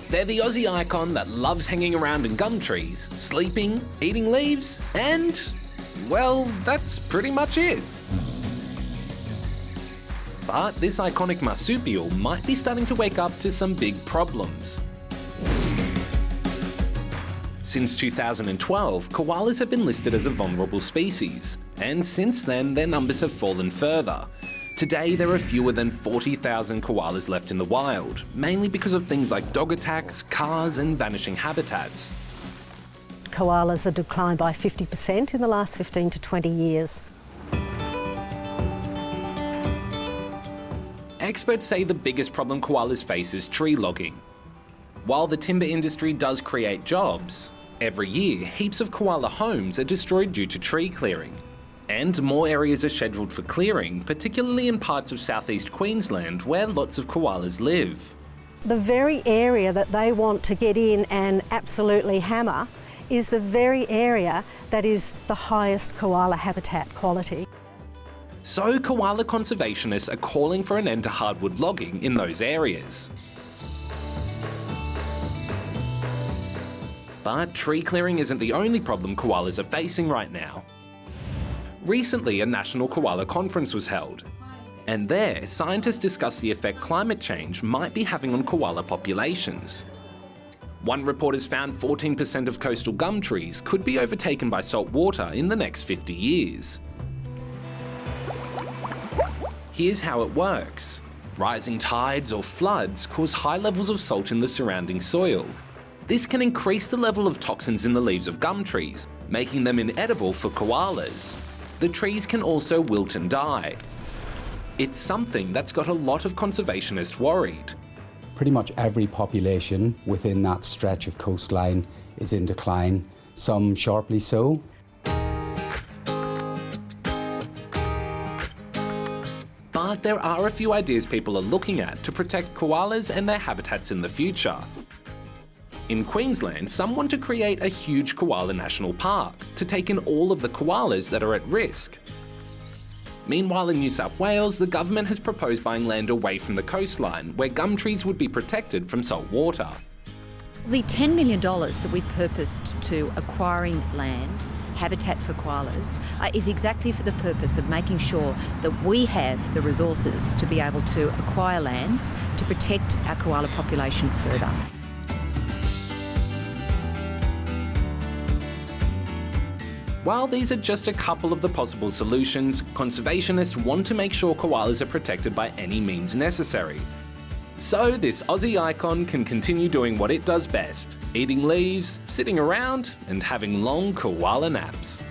They're the Aussie icon that loves hanging around in gum trees, sleeping, eating leaves, and, well, that's pretty much it. But this iconic marsupial might be starting to wake up to some big problems. Since 2012, koalas have been listed as a vulnerable species, and since then their numbers have fallen further. Today there are fewer than 40,000 koalas left in the wild, mainly because of things like dog attacks, cars and vanishing habitats. Koalas have declined by 50% in the last 15 to 20 years. Experts say the biggest problem koalas face is tree logging. While the timber industry does create jobs, every year heaps of koala homes are destroyed due to tree clearing. And more areas are scheduled for clearing, particularly in parts of southeast Queensland where lots of koalas live. The very area that they want to get in and absolutely hammer is the very area that is the highest koala habitat quality. So koala conservationists are calling for an end to hardwood logging in those areas. But tree clearing isn't the only problem koalas are facing right now. Recently, a national koala conference was held, and there, scientists discussed the effect climate change might be having on koala populations. One report has found 14% of coastal gum trees could be overtaken by salt water in the next 50 years. Here's how it works. Rising tides or floods cause high levels of salt in the surrounding soil. This can increase the level of toxins in the leaves of gum trees, making them inedible for koalas. The trees can also wilt and die. It's something that's got a lot of conservationists worried. Pretty much every population within that stretch of coastline is in decline, some sharply so. But there are a few ideas people are looking at to protect koalas and their habitats in the future. In Queensland, some want to create a huge koala national park to take in all of the koalas that are at risk. Meanwhile, in New South Wales, the government has proposed buying land away from the coastline where gum trees would be protected from salt water. The $10 million that we purposed to acquiring land, habitat for koalas, is exactly for the purpose of making sure that we have the resources to be able to acquire lands to protect our koala population further. While these are just a couple of the possible solutions, conservationists want to make sure koalas are protected by any means necessary. So this Aussie icon can continue doing what it does best, eating leaves, sitting around and having long koala naps.